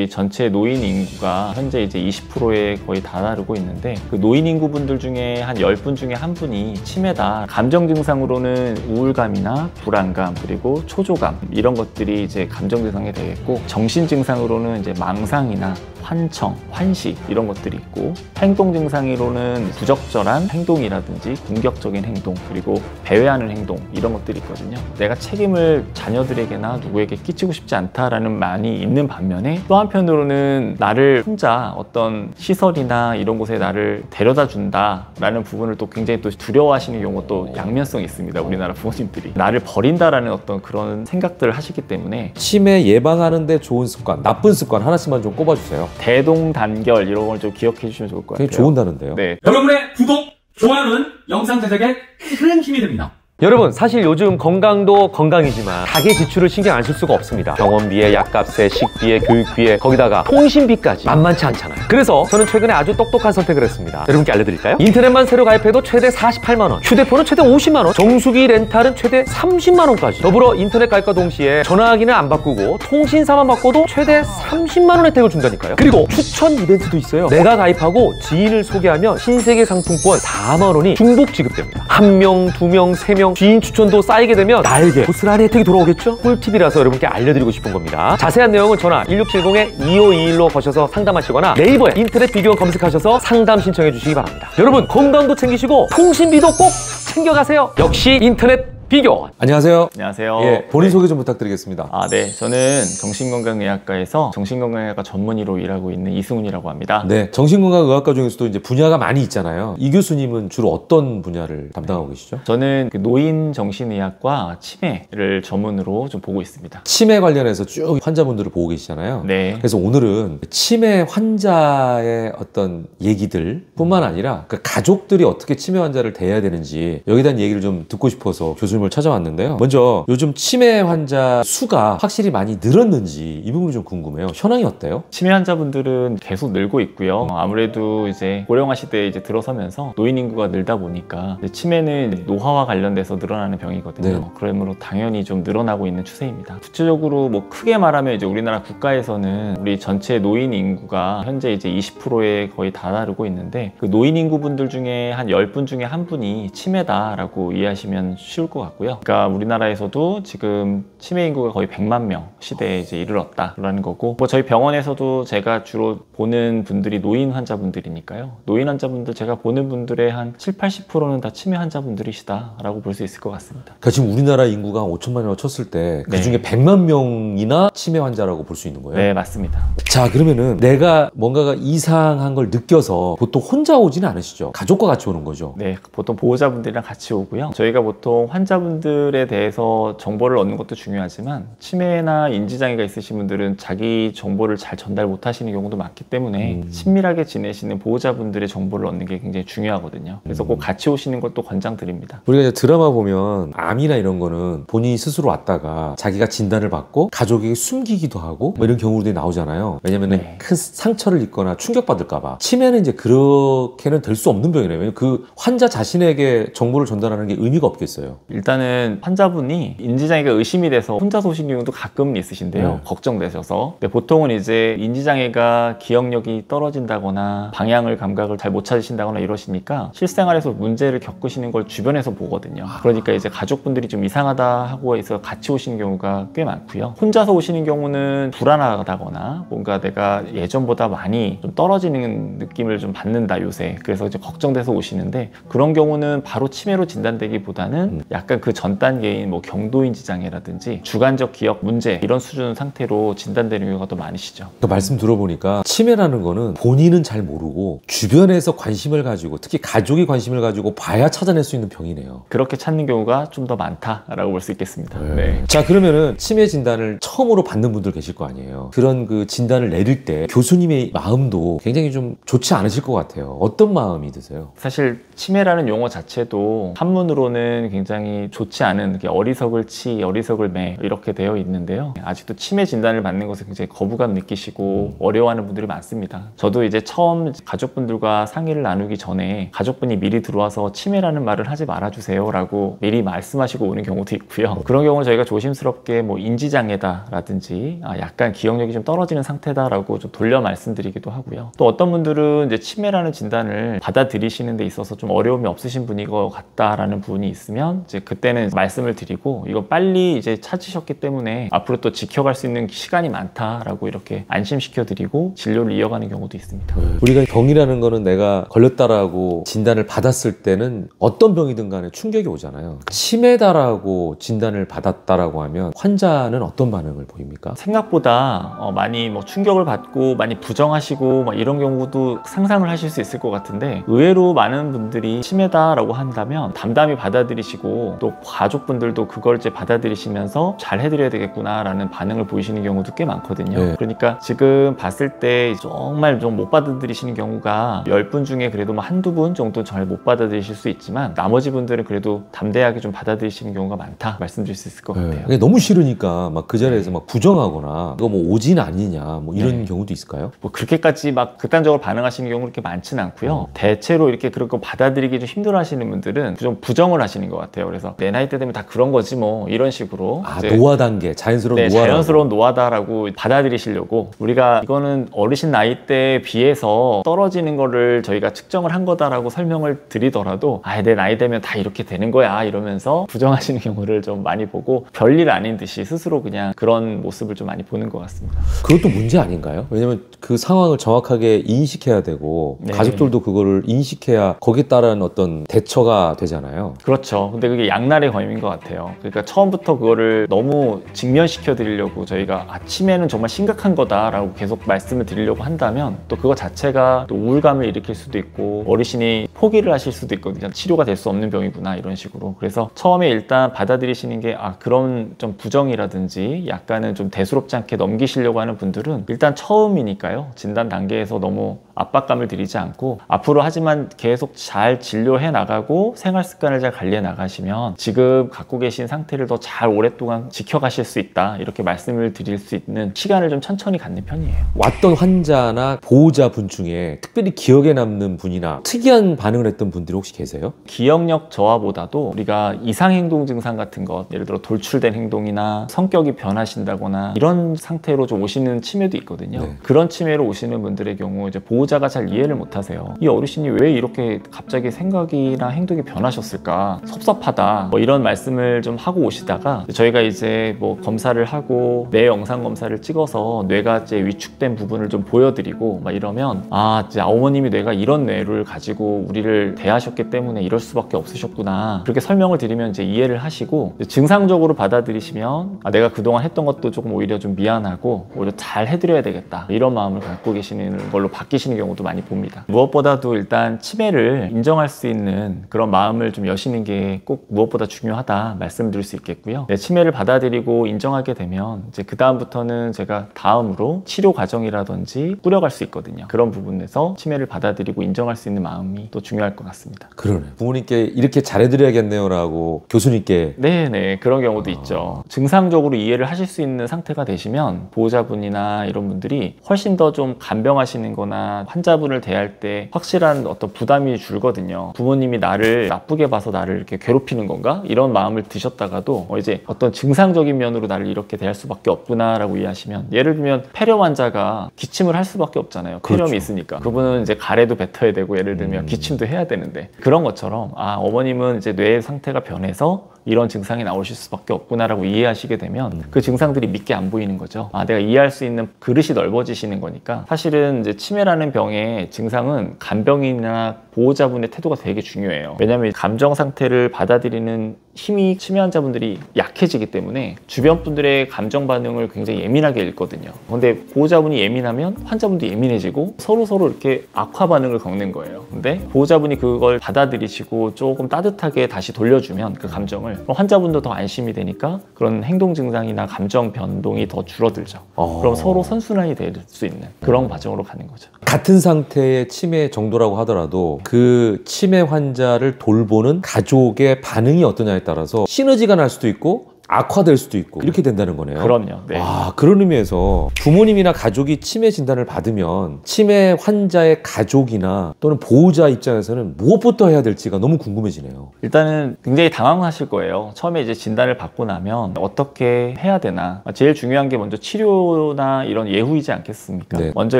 우리 전체 노인 인구가 현재 이제 20%에 거의 다다르고 있는데, 그 노인 인구분들 중에 한 10분 중에 한 분이 치매다. 감정 증상으로는 우울감이나 불안감, 그리고 초조감, 이런 것들이 이제 감정 증상이 되겠고, 정신 증상으로는 이제 망상이나 환청, 환식, 이런 것들이 있고, 행동 증상으로는 부적절한 행동이라든지 공격적인 행동, 그리고 배회하는 행동, 이런 것들이 있거든요. 내가 책임을 자녀들에게나 누구에게 끼치고 싶지 않다라는 많이 있는 반면에, 또 한편으로는 나를 혼자 어떤 시설이나 이런 곳에 나를 데려다 준다라는 부분을 또 굉장히 또 두려워하시는 경우가 또 양면성이 있습니다. 우리나라 부모님들이 나를 버린다라는 어떤 그런 생각들을 하시기 때문에. 치매 예방하는 데 좋은 습관, 나쁜 습관 하나씩만 좀 꼽아주세요. 대동단결, 이런 걸 좀 기억해 주시면 좋을 것 같아요. 되게 좋은다는데요. 네. 여러분의 구독, 좋아요는 영상 제작에 큰 힘이 됩니다. 여러분, 사실 요즘 건강도 건강이지만 가계 지출을 신경 안 쓸 수가 없습니다. 병원비에, 약값에, 식비에, 교육비에, 거기다가 통신비까지 만만치 않잖아요. 그래서 저는 최근에 아주 똑똑한 선택을 했습니다. 여러분께 알려드릴까요? 인터넷만 새로 가입해도 최대 48만 원, 휴대폰은 최대 50만 원, 정수기 렌탈은 최대 30만 원까지. 더불어 인터넷 가입과 동시에 전화기는 안 바꾸고 통신사만 바꿔도 최대 30만 원 혜택을 준다니까요. 그리고 추천 이벤트도 있어요. 내가 가입하고 지인을 소개하면 신세계 상품권 4만 원이 중복 지급됩니다. 1명, 2명, 3명 지인 추천도 쌓이게 되면 나에게 고스란히 혜택이 돌아오겠죠? 꿀팁이라서 여러분께 알려드리고 싶은 겁니다. 자세한 내용은 전화 1670-2521로 거셔서 상담하시거나 네이버에 인터넷 비교원 검색하셔서 상담 신청해 주시기 바랍니다. 여러분, 건강도 챙기시고 통신비도 꼭 챙겨가세요. 역시 인터넷 비교원. 안녕하세요. 안녕하세요. 예, 본인 소개 좀 부탁드리겠습니다. 네. 저는 정신건강의학과에서 정신건강의학과 전문의로 일하고 있는 이승훈이라고 합니다. 네, 정신건강의학과 중에서도 이제 분야가 많이 있잖아요. 이 교수님은 주로 어떤 분야를 담당하고 계시죠? 저는 그 노인 정신의학과 치매를 전문으로 좀 보고 있습니다. 치매 관련해서 쭉 환자분들을 보고 계시잖아요. 네. 그래서 오늘은 치매 환자의 어떤 얘기들 뿐만 아니라 그 가족들이 어떻게 치매 환자를 대해야 되는지 여기에 대한 얘기를 좀 듣고 싶어서 교수님을 찾아왔는데요. 먼저 요즘 치매 환자 수가 확실히 많이 늘었는지 이 부분이 좀 궁금해요. 현황이 어때요? 치매 환자분들은 계속 늘고 있고요. 아무래도 이제 고령화 시대에 이제 들어서면서 노인 인구가 늘다 보니까 치매는 노화와 관련돼서 늘어나는 병이거든요. 네. 그러므로 당연히 좀 늘어나고 있는 추세입니다. 구체적으로 뭐 크게 말하면 이제 우리나라 국가에서는 우리 전체 노인 인구가 현재 이제 20%에 거의 다다르고 있는데, 그 노인 인구분들 중에 한 10분 중에 한 분이 치매다라고 이해하시면 쉬울 것 같고요. 그러니까 우리나라에서도 지금 치매 인구가 거의 100만 명 시대에 이제 이르렀다라는 거고, 뭐 저희 병원에서도 제가 주로 보는 분들이 노인 환자분들이니까요. 노인 환자분들 제가 보는 분들의 한 70-80%는 다 치매 환자분들이시다라고 볼 수 있을 것 같습니다. 그러니까 지금 우리나라 인구가 5천만 명을 쳤을 때 그 네. 중에 100만 명이나 치매 환자라고 볼 수 있는 거예요? 네, 맞습니다. 자, 그러면은 내가 뭔가가 이상한 걸 느껴서 보통 혼자 오지는 않으시죠? 가족과 같이 오는 거죠? 네, 보통 보호자분들이랑 같이 오고요. 저희가 보통 환자분들에 대해서 정보를 얻는 것도 중요하지만, 치매나 인지장애가 있으신 분들은 자기 정보를 잘 전달 못 하시는 경우도 많기 때문에 친밀하게 지내시는 보호자분들의 정보를 얻는 게 굉장히 중요하거든요. 그래서 꼭 같이 오시는 걸 또 권장드립니다. 우리가 이제 드라마 보면 암이나 이런 거는 본인이 스스로 왔다가 자기가 진단을 받고 가족에게 숨기기도 하고 뭐 이런 경우들이 나오잖아요. 왜냐면은 네. 큰 상처를 입거나 충격받을까봐. 치매는 이제 그렇게는 될 수 없는 병이래요. 왜냐면 그 환자 자신에게 정보를 전달하는 게 의미가 없겠어요. 일단은 환자분이 인지장애가 의심이 돼서 혼자서 오신 경우도 가끔 있으신데요. 네. 걱정되셔서. 근데 보통은 이제 인지장애가 기억력이 떨어진다거나 방향을 감각을 잘 못 찾으신다거나 이러시니까 실생활에서 문제를 겪으시는 걸 주변에서 보거든요. 그러니까 이제 가족분들이 좀 이상하다 하고 해서 같이 오시는 경우가 꽤 많고요. 혼자서 오시는 경우는 불안하다거나 뭔가 내가 예전보다 많이 좀 떨어지는 느낌을 좀 받는다 요새. 그래서 이제 걱정돼서 오시는데, 그런 경우는 바로 치매로 진단되기보다는 약간 그 전 단계인 뭐 경도인지 장애라든지 주관적 기억 문제 이런 수준 상태로 진단되는 경우가 더 많으시죠. 그 말씀 들어보니까 치매라는 거는 본인은 잘 모르고 주변에서 관심을 가지고, 특히 가족이 관심을 가지고 봐야 찾아낼 수 있는 병이네요. 그렇게 찾는 경우가 좀 더 많다라고 볼 수 있겠습니다. 네. 자, 그러면은 치매 진단을 처음으로 받는 분들 계실 거 아니에요. 그런 그 진단을 내릴 때 교수님의 마음도 굉장히 좀 좋지 않으실 것 같아요. 어떤 마음이 드세요? 사실 치매라는 용어 자체도 한문으로는 굉장히 굉장히 좋지 않은 어리석을 치, 어리석을 매 이렇게 되어 있는데요. 아직도 치매 진단을 받는 것에 굉장히 거부감 느끼시고 어려워하는 분들이 많습니다. 저도 이제 처음 가족분들과 상의를 나누기 전에 가족분이 미리 들어와서 치매라는 말을 하지 말아주세요 라고 미리 말씀하시고 오는 경우도 있고요. 그런 경우는 저희가 조심스럽게 뭐 인지장애다라든지 약간 기억력이 좀 떨어지는 상태다라고 좀 돌려 말씀드리기도 하고요. 또 어떤 분들은 이제 치매라는 진단을 받아들이시는 데 있어서 좀 어려움이 없으신 분인 것 같다라는 부분이 있으면 이제 그때는 말씀을 드리고 이거 빨리 이제 찾으셨기 때문에 앞으로 또 지켜갈 수 있는 시간이 많다라고 이렇게 안심시켜 드리고 진료를 이어가는 경우도 있습니다. 우리가 병이라는 거는 내가 걸렸다라고 진단을 받았을 때는 어떤 병이든 간에 충격이 오잖아요. 치매다라고 진단을 받았다라고 하면 환자는 어떤 반응을 보입니까? 생각보다 많이 뭐 충격을 받고 많이 부정하시고 막 이런 경우도 상상을 하실 수 있을 것 같은데 의외로 많은 분들이 치매다라고 한다면 담담히 받아들이시고 또 가족분들도 그걸 이제 받아들이시면서 잘 해드려야 되겠구나라는 반응을 보이시는 경우도 꽤 많거든요. 네. 그러니까 지금 봤을 때 정말 좀 못 받아들이시는 경우가 10분 중에 그래도 뭐 한두 분 정도 잘 못 받아들이실 수 있지만 나머지 분들은 그래도 담대하게 좀 받아들이시는 경우가 많다 말씀드릴 수 있을 것 같아요. 그게 너무 싫으니까 막 그 자리에서 막 부정하거나 이거 뭐 오진 아니냐 뭐 이런 경우도 있을까요? 뭐 그렇게까지 막 극단적으로 반응하시는 경우는 그렇게 많지는 않고요. 대체로 이렇게 그런 거 받아들이기 좀 힘들어 하시는 분들은 좀 부정을 하시는 것 같아요. 그래서 내 나이 때 되면 다 그런 거지 뭐 이런 식으로 노화 단계, 자연스러운 노화 자연스러운 노화다라고 받아들이시려고 우리가 이거는 어르신 나이 때에 비해서 떨어지는 거를 저희가 측정을 한 거다라고 설명을 드리더라도 내 나이 되면 다 이렇게 되는 거야 이러면서 부정하시는 경우를 좀 많이 보고 별일 아닌 듯이 스스로 그냥 그런 모습을 좀 많이 보는 것 같습니다. 그것도 문제 아닌가요? 왜냐면 그 상황을 정확하게 인식해야 되고 가족들도 그거를 인식해야 거기에 따른 어떤 대처가 되잖아요. 그렇죠. 근데 그게 양날의 검인 것 같아요. 그러니까 처음부터 그거를 너무 직면시켜 드리려고 저희가 치매는 정말 심각한 거다라고 계속 말씀을 드리려고 한다면 또 그거 자체가 또 우울감을 일으킬 수도 있고 어르신이 포기를 하실 수도 있거든요. 치료가 될 수 없는 병이구나 이런 식으로. 그래서 처음에 일단 받아들이시는 게 그런 좀 부정이라든지 약간은 좀 대수롭지 않게 넘기시려고 하는 분들은 일단 처음이니까요. 진단 단계에서 너무 압박감을 드리지 않고 앞으로 하지만 계속 잘 진료해 나가고 생활 습관을 잘 관리해 나가시면 지금 갖고 계신 상태를 더 잘 오랫동안 지켜가실 수 있다 이렇게 말씀을 드릴 수 있는 시간을 좀 천천히 갖는 편이에요. 왔던 환자나 보호자분 중에 특별히 기억에 남는 분이나 특이한 반응을 했던 분들이 혹시 계세요? 기억력 저하보다도 우리가 이상행동 증상 같은 것 예를 들어 돌출된 행동이나 성격이 변하신다거나 이런 상태로 좀 오시는 치매도 있거든요. 그런 치매로 오시는 분들의 경우 이제 보호자가 잘 이해를 못 하세요. 이 어르신이 왜 이렇게 갑자기 생각이나 행동이 변하셨을까? 섭섭하다. 뭐 이런 말씀을 좀 하고 오시다가 저희가 이제 뭐 검사를 하고 뇌 영상 검사를 찍어서 뇌가 이제 위축된 부분을 좀 보여드리고 막 이러면 이제 어머님이 뇌가 이런 뇌를 가지고 우리를 대하셨기 때문에 이럴 수밖에 없으셨구나. 그렇게 설명을 드리면 이제 이해를 하시고 증상적으로 받아들이시면 내가 그동안 했던 것도 조금 오히려 좀 미안하고 오히려 잘 해드려야 되겠다. 이런 마음을 갖고 계시는 걸로 바뀌시는 경우도 많이 봅니다. 무엇보다도 일단 치매를 인정할 수 있는 그런 마음을 좀 여시는 게 꼭 무엇보다 중요하다 말씀드릴 수 있겠고요. 치매를 받아들이고 인정하게 되면 이제 그 다음부터는 제가 다음으로 치료 과정이라든지 꾸려갈 수 있거든요. 그런 부분에서 치매를 받아들이고 인정할 수 있는 마음이 또 중요할 것 같습니다. 그러네. 부모님께 이렇게 잘해드려야겠네요 라고 교수님께 네네 그런 경우도 있죠. 증상적으로 이해를 하실 수 있는 상태가 되시면 보호자분이나 이런 분들이 훨씬 더 좀 간병하시는 거나 환자분을 대할 때 확실한 어떤 부담이 줄거든요. 부모님이 나를 나쁘게 봐서 나를 이렇게 괴롭히는 건가? 이런 마음을 드셨다가도 이제 어떤 증상적인 면으로 나를 이렇게 대할 수밖에 없구나 라고 이해하시면 예를 들면 폐렴 환자가 기침을 할 수밖에 없잖아요. 폐렴이 있으니까. 그분은 이제 가래도 뱉어야 되고 예를 들면 기침도 해야 되는데 그런 것처럼 어머님은 이제 뇌 상태가 변해서 이런 증상이 나오실 수밖에 없구나라고 이해하시게 되면 그 증상들이 믿게 안 보이는 거죠. 내가 이해할 수 있는 그릇이 넓어지시는 거니까 사실은 이제 치매라는 병의 증상은 간병인이나 보호자분의 태도가 되게 중요해요. 왜냐하면 감정 상태를 받아들이는 힘이 치매 환자분들이 약해지기 때문에 주변 분들의 감정 반응을 굉장히 예민하게 읽거든요. 근데 보호자분이 예민하면 환자분도 예민해지고 서로 이렇게 악화 반응을 겪는 거예요. 근데 보호자분이 그걸 받아들이시고 조금 따뜻하게 다시 돌려주면 그 감정을 그럼 환자분도 더 안심이 되니까 그런 행동 증상이나 감정 변동이 더 줄어들죠. 그럼 서로 선순환이 될 수 있는 그런 과정으로 가는 거죠. 같은 상태의 치매 정도라고 하더라도 그 치매 환자를 돌보는 가족의 반응이 어떠냐에 따라서 시너지가 날 수도 있고 악화될 수도 있고 이렇게 된다는 거네요. 그럼요. 네. 아, 그런 의미에서 부모님이나 가족이 치매 진단을 받으면 치매 환자의 가족이나 또는 보호자 입장에서는 무엇부터 해야 될지가 너무 궁금해지네요. 일단은 굉장히 당황하실 거예요. 처음에 이제 진단을 받고 나면 어떻게 해야 되나. 제일 중요한 게 먼저 치료나 이런 예후이지 않겠습니까? 네. 먼저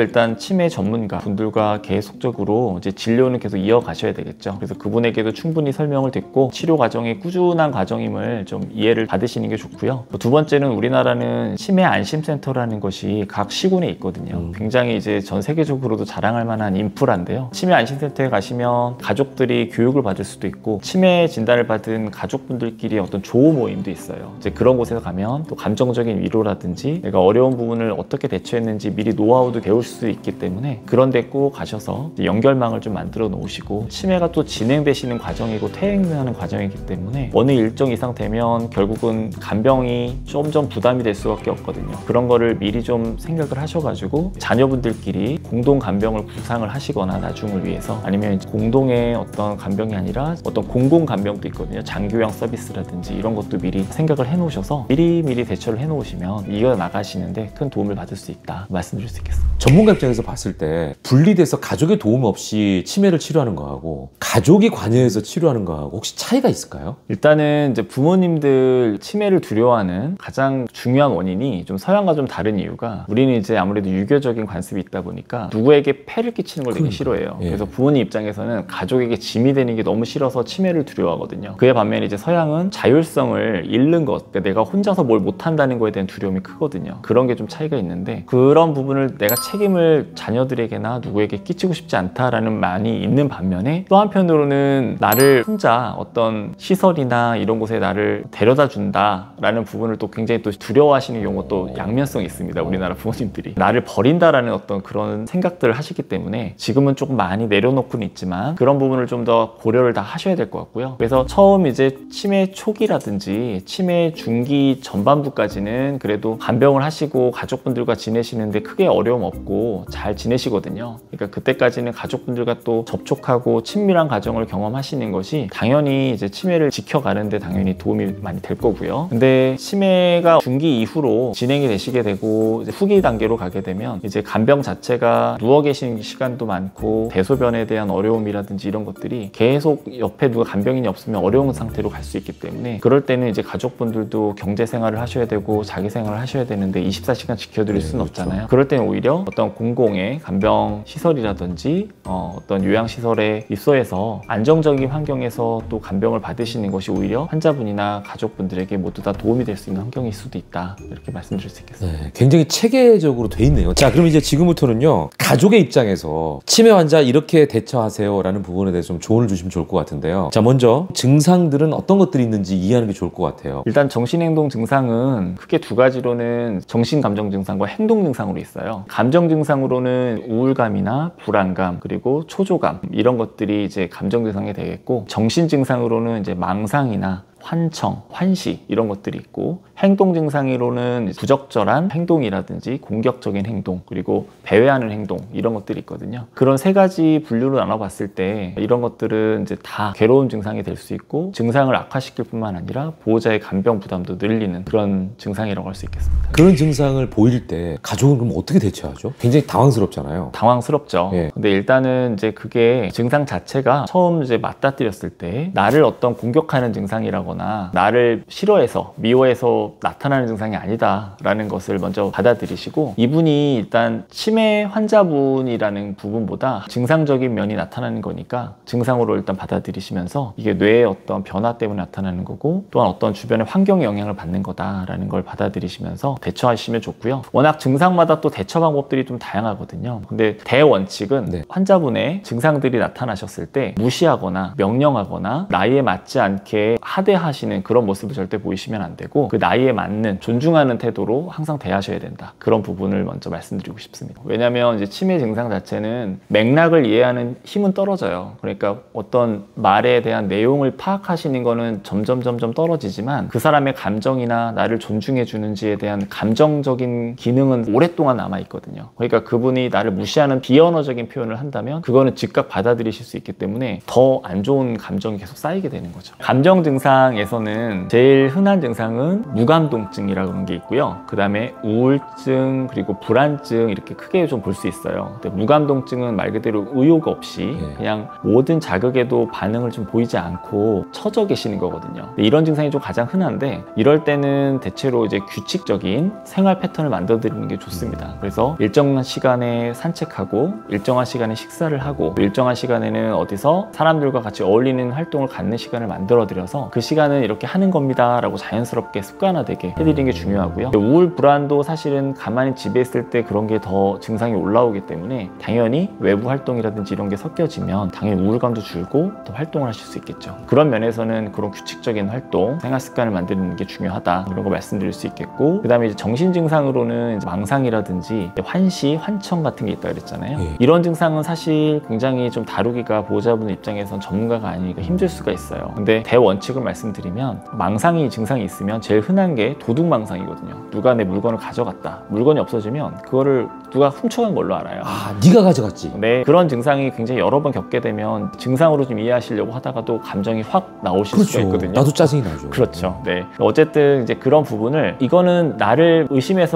일단 치매 전문가 분들과 계속적으로 이제 진료는 계속 이어가셔야 되겠죠. 그래서 그분에게도 충분히 설명을 듣고 치료 과정이 꾸준한 과정임을 좀 이해를 받으시는 게 좋고요. 두 번째는 우리나라는 치매 안심센터라는 것이 각 시군에 있거든요. 굉장히 이제 전 세계적으로도 자랑할 만한 인프라인데요. 치매 안심센터에 가시면 가족들이 교육을 받을 수도 있고 치매 진단을 받은 가족분들끼리 어떤 조호 모임도 있어요. 이제 그런 곳에 가면 또 감정적인 위로라든지 내가 어려운 부분을 어떻게 대처했는지 미리 노하우도 배울 수 있기 때문에 그런 데 꼭 가셔서 연결망을 좀 만들어 놓으시고 치매가 또 진행되시는 과정이고 퇴행하는 과정이기 때문에 어느 일정 이상 되면 결국은 간병이 점점 부담이 될 수밖에 없거든요. 그런 거를 미리 좀 생각을 하셔가지고 자녀분들끼리 공동 간병을 구상을 하시거나 나중을 위해서 아니면 공동의 어떤 간병이 아니라 어떤 공공 간병도 있거든요. 장교양 서비스라든지 이런 것도 미리 생각을 해 놓으셔서 미리 대처를 해 놓으시면 이어나가시는데 큰 도움을 받을 수 있다 말씀드릴 수 있겠습니다. 전문가 입장에서 봤을 때 분리돼서 가족의 도움 없이 치매를 치료하는 거하고 가족이 관여해서 치료하는 거하고 혹시 차이가 있을까요? 일단은 이제 부모님들 치매를 두려워하는 가장 중요한 원인이 좀 서양과 좀 다른 이유가 우리는 이제 아무래도 유교적인 관습이 있다 보니까 누구에게 폐를 끼치는 걸 되게 싫어해요. 예. 그래서 부모님 입장에서는 가족에게 짐이 되는 게 너무 싫어서 치매를 두려워하거든요. 그에 반면에 이제 서양은 자율성을 잃는 것, 그러니까 내가 혼자서 뭘 못한다는 거에 대한 두려움이 크거든요. 그런 게 좀 차이가 있는데 그런 부분을 내가 책임을 자녀들에게나 누구에게 끼치고 싶지 않다라는 많이 있는 반면에 또 한편으로는 나를 혼자 어떤 시설이나 이런 곳에 나를 데려다 준다라는 부분을 또 굉장히 또 두려워하시는 경우가 또 양면성이 있습니다. 우리나라 부모님들이 나를 버린다라는 어떤 그런 생각들을 하시기 때문에 지금은 조금 많이 내려놓고는 있지만 그런 부분을 좀 더 고려를 다 하셔야 될 것 같고요. 그래서 처음 이제 치매 초기라든지 치매 중기 전반부까지는 그래도 간병을 하시고 가족분들과 지내시는데 크게 어려움 없고 잘 지내시거든요. 그러니까 그때까지는 가족분들과 또 접촉하고 친밀한 가정을 경험하시는 것이 당연히 이제 치매를 지켜가는데 당연히 도움이 많이 될 거고요. 근데 치매가 중기 이후로 진행이 되시게 되고 이제 후기 단계로 가게 되면 이제 간병 자체가 누워 계시는 시간도 많고 대소변에 대한 어려움이라든지 이런 것들이 계속 옆에 누가 간병인이 없으면 어려운 상태로 갈 수 있기 때문에 그럴 때는 이제 가족분들도 경제 생활을 하셔야 되고 자기 생활을 하셔야 되는데 24시간 지켜드릴 수는 없잖아요. 그럴 때는 오히려 어떤 공공의 간병 시설이라든지 어떤 요양시설에 입소해서 안정적인 환경에서 또 간병을 받으시는 것이 오히려 환자분이나 가족분들에게 모두 다 도움이 될 수 있는 환경일 수도 있다 이렇게 말씀드릴 수 있겠습니다. 네, 굉장히 체계적으로 돼 있네요. 자, 그럼 이제 지금부터는요 가족의 입장에서 치매 환자 이렇게 대처하세요 라는 부분에 대해서 좀 조언을 주시면 좋을 것 같은데요. 자, 먼저 증상들은 어떤 것들이 있는지 이해하는 게 좋을 것 같아요. 일단 정신행동 증상은 크게 두 가지로는 정신감정 증상과 행동 증상으로 있어요. 감정 증상으로는 우울감이나 불안감 그리고 초조감 이런 것들이 이제 감정 증상이 되겠고 정신 증상으로는 이제 망상이나 환청, 환시 이런 것들이 있고 행동 증상으로는 부적절한 행동이라든지 공격적인 행동 그리고 배회하는 행동 이런 것들이 있거든요. 그런 세 가지 분류로 나눠봤을 때 이런 것들은 이제 다 괴로운 증상이 될 수 있고 증상을 악화시킬 뿐만 아니라 보호자의 간병 부담도 늘리는 그런 증상이라고 할 수 있겠습니다. 그런 증상을 보일 때 가족은 그럼 어떻게 대처하죠? 굉장히 당황스럽잖아요. 당황스럽죠. 예. 근데 일단은 이제 그게 증상 자체가 처음 이제 맞닥뜨렸을 때 나를 어떤 공격하는 증상이라거나 나를 싫어해서 미워해서 나타나는 증상이 아니다라는 것을 먼저 받아들이시고 이분이 일단 치매 환자분이라는 부분보다 증상적인 면이 나타나는 거니까 증상으로 일단 받아들이시면서 이게 뇌의 어떤 변화 때문에 나타나는 거고 또한 어떤 주변의 환경의 영향을 받는 거다라는 걸 받아들이시면서 대처하시면 좋고요. 워낙 증상마다 또 대처 방법들이 좀 다양하거든요. 근데 대원칙은 네. 환자분의 증상들이 나타나셨을 때 무시하거나 명령하거나 나이에 맞지 않게 하대하시는 그런 모습을 절대 보이시면 안 되고 그 나이에 맞는 존중하는 태도로 항상 대하셔야 된다. 그런 부분을 먼저 말씀드리고 싶습니다. 왜냐하면 이제 치매 증상 자체는 맥락을 이해하는 힘은 떨어져요. 그러니까 어떤 말에 대한 내용을 파악하시는 거는 점점 떨어지지만 그 사람의 감정이나 나를 존중해 주는지에 대한 감정적인 기능은 오랫동안 남아 있거든요. 그러니까 그분이 나를 무시하는 비언어적인 표현을 한다면 그거는 즉각 받아들이실 수 있기 때문에 더 안 좋은 감정이 계속 쌓이게 되는 거죠. 감정 증상에서는 제일 흔한 증상은 무감동증이라고 하는 게 있고요. 그 다음에 우울증 그리고 불안증 이렇게 크게 좀 볼 수 있어요. 근데 무감동증은 말 그대로 의욕 없이 그냥 모든 자극에도 반응을 좀 보이지 않고 처져 계시는 거거든요. 이런 증상이 좀 가장 흔한데 이럴 때는 대체로 이제 규칙적인 생활 패턴을 만들어 드리는 게 좋습니다. 그래서 일정한 시간에 산책하고 일정한 시간에 식사를 하고 일정한 시간에는 어디서 사람들과 같이 어울리는 활동을 갖는 시간을 만들어 드려서 그 시간은 이렇게 하는 겁니다 라고 자연스럽게 습관화되게 해드리는 게 중요하고요. 우울, 불안도 사실은 가만히 집에 있을 때 그런 게 더 증상이 올라오기 때문에 당연히 외부 활동이라든지 이런 게 섞여지면 당연히 우울감도 줄고 더 활동을 하실 수 있겠죠. 그런 면에서는 그런 규칙적인 활동, 생활 습관을 만드는 게 중요하다 이런 거 말씀드릴 수 있겠고, 그 다음에 이제 정신 증상으로는 이제 망상이라든지 환시, 환청 같은 게 있다 그랬잖아요. 이런 증상은 사실 굉장히 좀 다루기가 보호자분 입장에선 전문가가 아니니까 힘들 수가 있어요. 근데 대원칙을 말씀드리면 망상이 증상이 있으면 제일 흔한 게 도둑망상이거든요. 누가 내 물건을 가져갔다. 물건이 없어지면 그거를 누가 훔쳐간 걸로 알아요. 아, 네가 가져갔지. 네, 그런 증상이 굉장히 여러 번 겪게 되면 증상으로 좀 이해하시려고 하다가도 감정이 확 나오실 그렇죠. 수가 있거든요. 나도 짜증이 나죠. 그렇죠. 네. 어쨌든 이제 그런 부분을 이거는 나를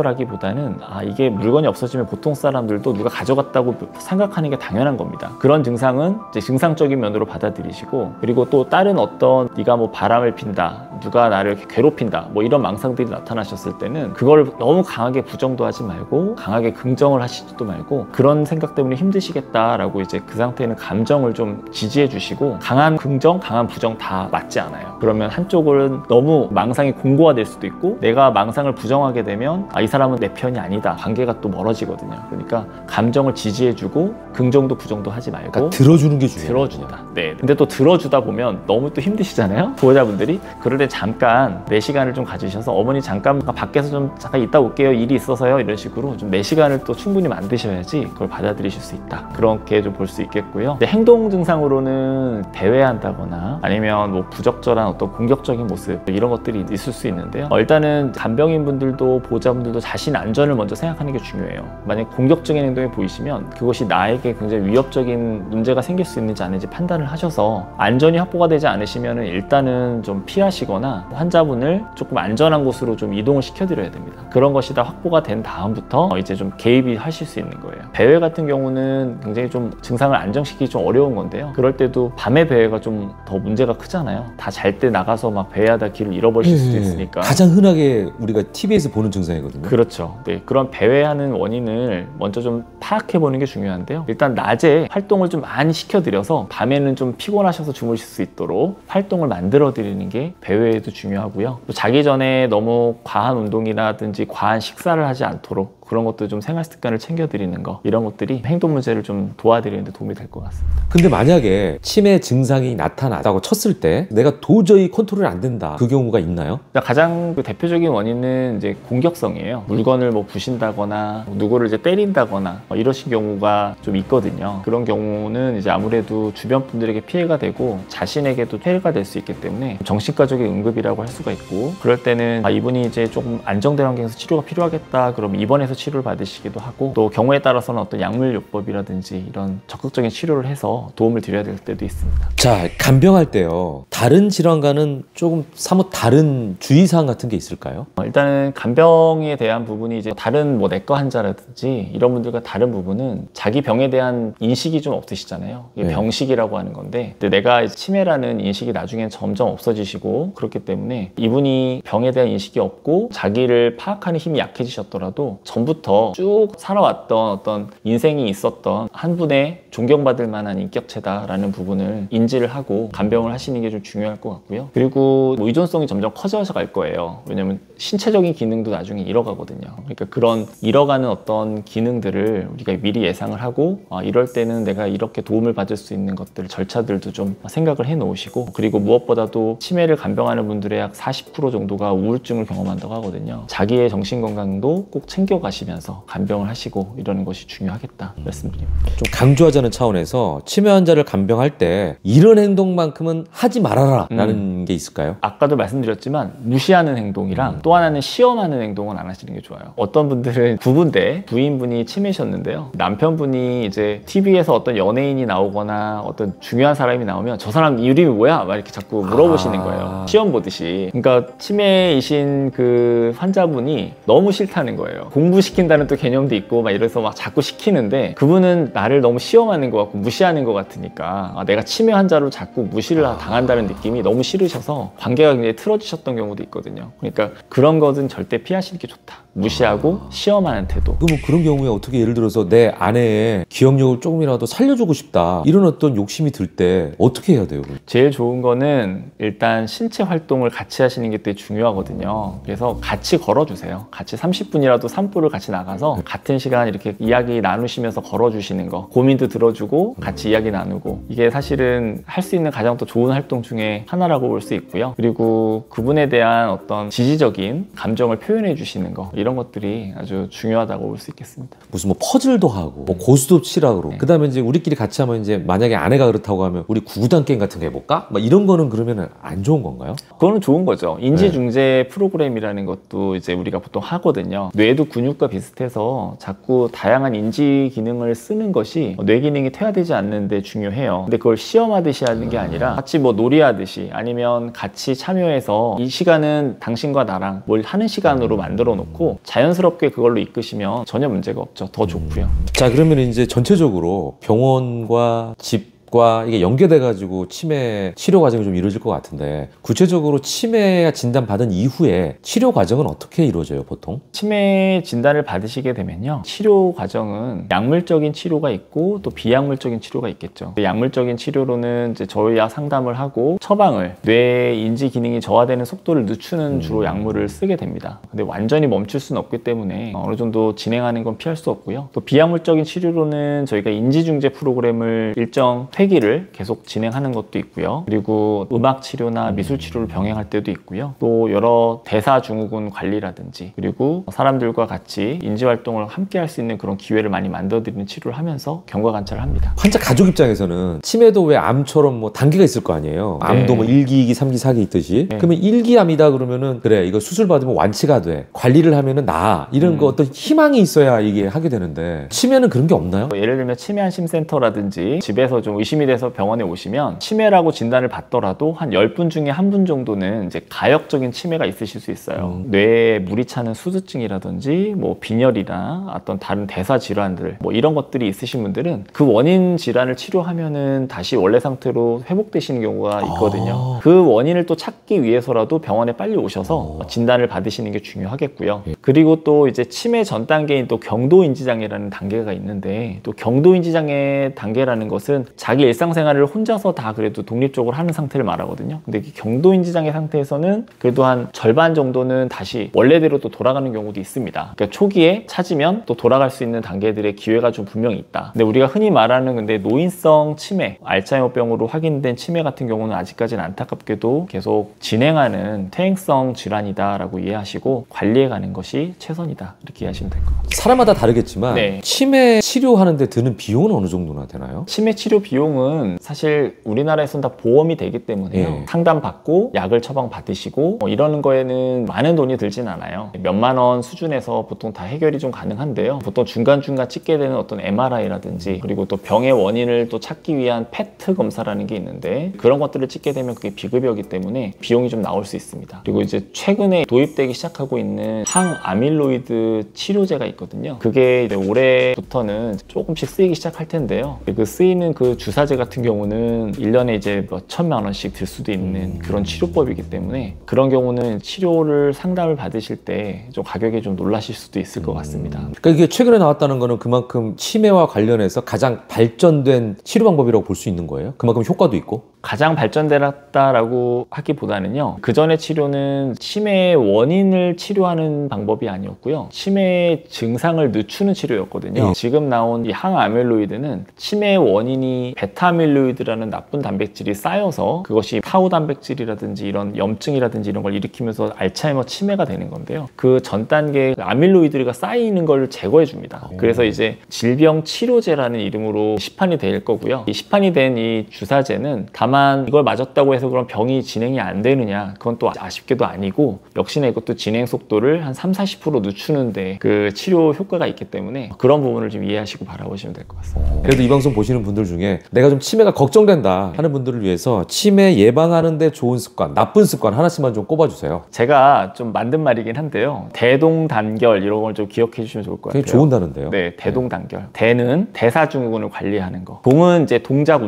의심해서라기보다는 이게 물건이 없어지면 보통 사람들도 누가 가져갔다고 생각하는 게 당연한 겁니다. 그런 증상은 이제 증상적인 면으로 받아들이시고, 그리고 또 다른 어떤 네가 뭐 바람을 핀다, 누가 나를 괴롭힌다, 뭐 이런 망상들이 나타나셨을 때는 그걸 너무 강하게 부정도 하지 말고 강하게 긍정을 하시지도 말고 그런 생각 때문에 힘드시겠다라고 이제 그 상태에는 감정을 좀 지지해 주시고, 강한 긍정, 강한 부정 다 맞지 않아요. 그러면 한쪽은 너무 망상이 공고화될 수도 있고 내가 망상을 부정하게 되면 이 사람은 내 편이 아니다, 관계가 또 멀어지거든요. 그러니까 감정을 지지해 주고 긍정도 부정도 하지 말고 그러니까 들어주는 게 중요해요. 들어준다. 네. 근데 또 들어주다 보면 너무 또 힘드시잖아요. 보호자분들이. 그럴 때 잠깐 내 시간을 좀 가지셔서 어머니 잠깐 밖에서 좀 잠깐 있다 올게요. 일이 있어서요. 이런 식으로 좀 내 시간을 또 충분히 만드셔야지 그걸 받아들이실 수 있다. 그렇게 좀 볼 수 있겠고요. 행동 증상으로는 대외한다거나 아니면 뭐 부적절한 어떤 공격적인 모습 이런 것들이 있을 수 있는데요. 일단은 간병인 분들도 보호자분들도 자신 안전을 먼저 생각하는 게 중요해요. 만약 공격적인 행동이 보이시면 그것이 나에게 굉장히 위협적인 문제가 생길 수 있는지 아닌지 판단을 하셔서 안전이 확보가 되지 않으시면 일단은 좀 피하시거나 환자분을 조금 안전한 곳으로 좀 이동을 시켜드려야 됩니다. 그런 것이 다 확보가 된 다음부터 이제 좀 개입이 하실 수 있는 거예요. 배회 같은 경우는 굉장히 좀 증상을 안정시키기 좀 어려운 건데요. 그럴 때도 밤에 배회가 좀 더 문제가 크잖아요. 다 잘 때 나가서 막 배회하다 길을 잃어버리실 수도 있으니까. 가장 흔하게 우리가 TV에서 보는 증상이거든요. 그렇죠. 네, 그런 배회하는 원인을 먼저 좀 파악해 보는 게 중요한데요. 일단 낮에 활동을 좀 많이 시켜드려서 밤에는 좀 피곤하셔서 주무실 수 있도록 활동을 만들어 드리는 게 배회에도 중요하고요. 또 자기 전에 너무 과한 운동이라든지 과한 식사를 하지 않도록 그런 것도 좀 생활 습관을 챙겨드리는 거, 이런 것들이 행동 문제를 좀 도와드리는 데 도움이 될 것 같습니다. 근데 만약에 치매 증상이 나타났다고 쳤을 때 내가 도저히 컨트롤이 안 된다, 그 경우가 있나요? 가장 대표적인 원인은 이제 공격성이에요. 물건을 뭐 부신다거나 누구를 이제 때린다거나 이러신 경우가 좀 있거든요. 그런 경우는 이제 아무래도 주변 분들에게 피해가 되고 자신에게도 피해가 될 수 있기 때문에 정신과적인 응급이라고 할 수가 있고, 그럴 때는 이분이 이제 조금 안정된 환경에서 치료가 필요하겠다 그럼 입원해서 치료를 받으시기도 하고, 또 경우에 따라서는 어떤 약물요법이라든지 이런 적극적인 치료를 해서 도움을 드려야 될 때도 있습니다. 자, 간병할 때요, 다른 질환과는 조금 사뭇 다른 주의사항 같은 게 있을까요? 일단은 간병에 대한 부분이 이제 다른 뭐 내과 환자라든지 이런 분들과 다른 부분은 자기 병에 대한 인식이 좀 없으시잖아요. 이게 병식이라고 하는 건데, 근데 내가 이제 치매라는 인식이 나중엔 점점 없어지시고 그렇기 때문에 이분이 병에 대한 인식이 없고 자기를 파악하는 힘이 약해지셨더라도 전부 전부터 쭉 살아왔던 어떤 인생이 있었던 한 분의 존경받을 만한 인격체다라는 부분을 인지를 하고 간병을 하시는 게 좀 중요할 것 같고요. 그리고 뭐 의존성이 점점 커져서 갈 거예요. 왜냐면 신체적인 기능도 나중에 잃어가거든요. 그러니까 그런 잃어가는 어떤 기능들을 우리가 미리 예상을 하고 이럴 때는 내가 이렇게 도움을 받을 수 있는 것들, 절차들도 좀 생각을 해 놓으시고, 그리고 무엇보다도 치매를 간병하는 분들의 약 40% 정도가 우울증을 경험한다고 하거든요. 자기의 정신건강도 꼭 챙겨가시면서 간병을 하시고 이러는 것이 중요하겠다 말씀드립니다. 좀 강조하자는 차원에서 치매 환자를 간병할 때 이런 행동만큼은 하지 말아라 라는 게 있을까요? 아까도 말씀드렸지만 무시하는 행동이랑 또 하나는 시험하는 행동은 안 하시는 게 좋아요. 어떤 분들은 부부인데 부인분이 치매셨는데요. 남편분이 이제 TV에서 어떤 연예인이 나오거나 어떤 중요한 사람이 나오면 저 사람 이름이 뭐야? 막 이렇게 자꾸 물어보시는 거예요. 시험 보듯이. 그러니까 치매이신 그 환자분이 너무 싫다는 거예요. 공부시킨다는 또 개념도 있고 막 이래서 막 자꾸 시키는데 그분은 나를 너무 시험하는 것 같고 무시하는 것 같으니까 내가 치매 환자로 자꾸 무시를 당한다는 느낌이 너무 싫으셔서 관계가 굉장히 틀어지셨던 경우도 있거든요. 그러니까 그런 것은 절대 피하시는 게 좋다. 무시하고 시험하는 태도. 뭐 그런 경우에 어떻게 예를 들어서 내 아내의 기억력을 조금이라도 살려주고 싶다 이런 어떤 욕심이 들 때 어떻게 해야 돼요? 제일 좋은 거는 일단 신체 활동을 같이 하시는 게 되게 중요하거든요. 그래서 같이 걸어주세요. 같이 30분이라도 산보를 같이 나가서 같은 시간 이렇게 이야기 나누시면서 걸어주시는 거, 고민도 들어주고 같이 이야기 나누고, 이게 사실은 할 수 있는 가장 또 좋은 활동 중에 하나라고 볼 수 있고요. 그리고 그분에 대한 어떤 지지적인 감정을 표현해 주시는 거, 이런 것들이 아주 중요하다고 볼 수 있겠습니다. 무슨 뭐 퍼즐도 하고 뭐 고스톱 치라고 그러고 그다음에 이제 우리끼리 같이 하면 이제 만약에 아내가 그렇다고 하면 우리 구구단 게임 같은 거 해볼까? 막 이런 거는 그러면 안 좋은 건가요? 그거는 좋은 거죠. 인지중재 프로그램이라는 것도 이제 우리가 보통 하거든요. 뇌도 근육과 비슷해서 자꾸 다양한 인지 기능을 쓰는 것이 뇌 기능이 퇴화되지 않는 데 중요해요. 근데 그걸 시험하듯이 하는 게 아니라 같이 뭐 놀이하듯이 아니면 같이 참여해서 이 시간은 당신과 나랑 뭘 하는 시간으로 만들어 놓고 자연스럽게 그걸로 이끄시면 전혀 문제가 없죠. 더 좋고요. 자, 그러면 이제 전체적으로 병원과 집 과 이게 연계돼 가지고 치매 치료 과정이 좀 이루어질 것 같은데, 구체적으로 치매 진단 받은 이후에 치료 과정은 어떻게 이루어져요, 보통? 치매 진단을 받으시게 되면요, 치료 과정은 약물적인 치료가 있고 또 비약물적인 치료가 있겠죠. 약물적인 치료로는 이제 저희와 상담을 하고 처방을, 뇌 인지 기능이 저하되는 속도를 늦추는 주로 약물을 쓰게 됩니다. 근데 완전히 멈출 수는 없기 때문에 어느 정도 진행하는 건 피할 수 없고요. 또 비약물적인 치료로는 저희가 인지중재 프로그램을 일정 회기를 계속 진행하는 것도 있고요. 그리고 음악 치료나 미술 치료를 병행할 때도 있고요. 또 여러 대사증후군 관리라든지, 그리고 사람들과 같이 인지 활동을 함께 할 수 있는 그런 기회를 많이 만들어드리는 치료를 하면서 경과 관찰을 합니다. 환자 가족 입장에서는 치매도 왜 암처럼 뭐 단계가 있을 거 아니에요. 암도 뭐 1기, 2기, 3기, 4기 있듯이. 그러면 1기 암이다 그러면은 그래, 이거 수술 받으면 완치가 돼, 관리를 하면은 나아, 이런 거 어떤 희망이 있어야 이게 하게 되는데, 치매는 그런 게 없나요? 예를 들면 치매 안심센터라든지 집에서 좀 의심이 돼서 병원에 오시면 치매라고 진단을 받더라도 한 10분 중에 한 분 정도는 이제 가역적인 치매가 있으실 수 있어요. 뇌에 물이 차는 수두증이라든지 뭐 빈혈이나 어떤 다른 대사 질환들 뭐 이런 것들이 있으신 분들은 그 원인 질환을 치료하면은 다시 원래 상태로 회복되시는 경우가 있거든요. 그 원인을 또 찾기 위해서라도 병원에 빨리 오셔서 진단을 받으시는 게 중요하겠고요. 그리고 또 이제 치매 전 단계인 또 경도인지장애라는 단계가 있는데, 또 경도인지장애 단계라는 것은 자기 일상생활을 혼자서 다 그래도 독립적으로 하는 상태를 말하거든요. 근데 이 경도인지장애 상태에서는 그래도 한 절반 정도는 다시 원래대로 또 돌아가는 경우도 있습니다. 그러니까 초기에 찾으면 또 돌아갈 수 있는 단계들의 기회가 좀 분명히 있다. 근데 우리가 흔히 말하는 근데 노인성 치매, 알츠하이머병으로 확인된 치매 같은 경우는 아직까지는 안타깝게도 계속 진행하는 퇴행성 질환이다라고 이해하시고 관리해가는 것이 최선이다, 이렇게 이해하시면 될 것 같아요. 사람마다 다르겠지만 네. 치매 치료하는데 드는 비용은 어느 정도나 되나요? 치매 치료 비용은 사실 우리나라에서는 다 보험이 되기 때문에요. 상담받고 약을 처방받으시고 이러는 거에는 많은 돈이 들진 않아요. 몇만 원 수준에서 보통 다 해결이 좀 가능한데요. 보통 중간중간 찍게 되는 어떤 MRI라든지, 그리고 또 병의 원인을 또 찾기 위한 PET 검사라는 게 있는데, 그런 것들을 찍게 되면 그게 비급여이기 때문에 비용이 좀 나올 수 있습니다. 그리고 이제 최근에 도입되기 시작하고 있는 항아밀로이드 치료제가 있거든요. 그게 이제 올해부터는 조금씩 쓰이기 시작할 텐데요. 그 쓰이는 그 주사 주사제 같은 경우는 1년에 이제 몇 천만 원씩 들 수도 있는 그런 치료법이기 때문에 그런 경우는 치료를 상담을 받으실 때 좀 가격에 좀 놀라실 수도 있을 것 같습니다. 그러니까 이게 최근에 나왔다는 거는 그만큼 치매와 관련해서 가장 발전된 치료 방법이라고 볼 수 있는 거예요? 그만큼 효과도 있고? 가장 발전되었다라고 하기보다는요, 그 전의 치료는 치매의 원인을 치료하는 방법이 아니었고요, 치매의 증상을 늦추는 치료였거든요. 지금 나온 이 항아밀로이드는 치매의 원인이 베타아밀로이드라는 나쁜 단백질이 쌓여서 그것이 타우 단백질이라든지 이런 염증이라든지 이런 걸 일으키면서 알츠하이머 치매가 되는 건데요, 그 전 단계 아밀로이드가 쌓이는 걸 제거해 줍니다. 그래서 이제 질병 치료제라는 이름으로 시판이 될 거고요. 이 시판이 된 이 주사제는 다만 이걸 맞았다고 해서 그럼 병이 진행이 안 되느냐, 그건 또 아쉽게도 아니고, 역시나 이것도 진행 속도를 한 30-40% 늦추는데 그 치료 효과가 있기 때문에 그런 부분을 좀 이해하시고 바라보시면 될 것 같습니다. 그래도 이 방송 보시는 분들 중에 내가 좀 치매가 걱정된다 하는 분들을 위해서 치매 예방하는 데 좋은 습관, 나쁜 습관 하나씩만 좀 꼽아주세요. 제가 좀 만든 말이긴 한데요, 대동단결 이런 걸 좀 기억해 주시면 좋을 것 같아요. 되게 좋은 단어인데요. 네, 대동단결. 대는 대사증후군을 관리하는 거. 동은 이제 동작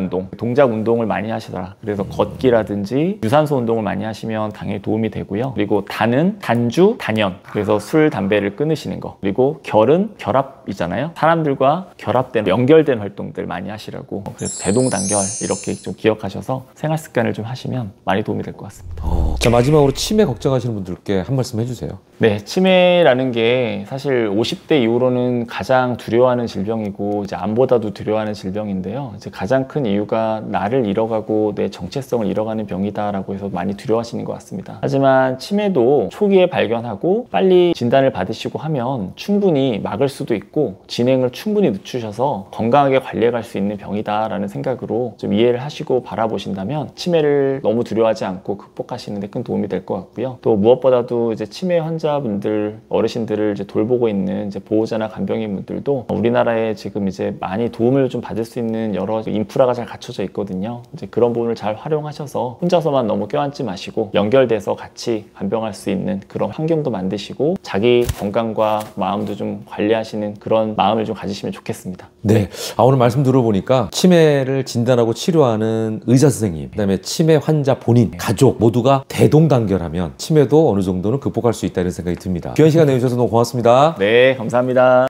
운동을 많이 하시더라. 그래서 걷기라든지 유산소 운동을 많이 하시면 당연히 도움이 되고요. 그리고 단은 단주, 단연. 그래서 술, 담배를 끊으시는 거. 그리고 결은 결합이잖아요. 사람들과 결합된, 연결된 활동들 많이 하시라고. 그래서 대동단결 이렇게 좀 기억하셔서 생활 습관을 좀 하시면 많이 도움이 될 것 같습니다. 자, 마지막으로 치매 걱정하시는 분들께 한 말씀 해주세요. 네, 치매라는 게 사실 50대 이후로는 가장 두려워하는 질병이고 이제 암보다도 두려워하는 질병인데요. 이제 가장 큰 이유가 나를 잃어가고 내 정체성을 잃어가는 병이다라고 해서 많이 두려워하시는 것 같습니다. 하지만 치매도 초기에 발견하고 빨리 진단을 받으시고 하면 충분히 막을 수도 있고 진행을 충분히 늦추셔서 건강하게 관리해 갈 수 있는 병이다라는 생각으로 좀 이해를 하시고 바라보신다면 치매를 너무 두려워하지 않고 극복하시는 데 큰 도움이 될 것 같고요. 또 무엇보다도 이제 치매 환자분들, 어르신들을 이제 돌보고 있는 이제 보호자나 간병인 분들도 우리나라에 지금 이제 많이 도움을 좀 받을 수 있는 여러 인프라가 잘 갖춰져 있거든요. 이제 그런 부분을 잘 활용하셔서 혼자서만 너무 껴안지 마시고 연결돼서 같이 간병할 수 있는 그런 환경도 만드시고 자기 건강과 마음도 좀 관리하시는 그런 마음을 좀 가지시면 좋겠습니다. 네. 오늘 말씀 들어보니까 치매를 진단하고 치료하는 의사 선생님, 그다음에 치매 환자 본인, 가족 모두가 대동단결하면 치매도 어느 정도는 극복할 수 있다는 생각이 듭니다. 귀한 시간 내주셔서 너무 고맙습니다. 네, 감사합니다.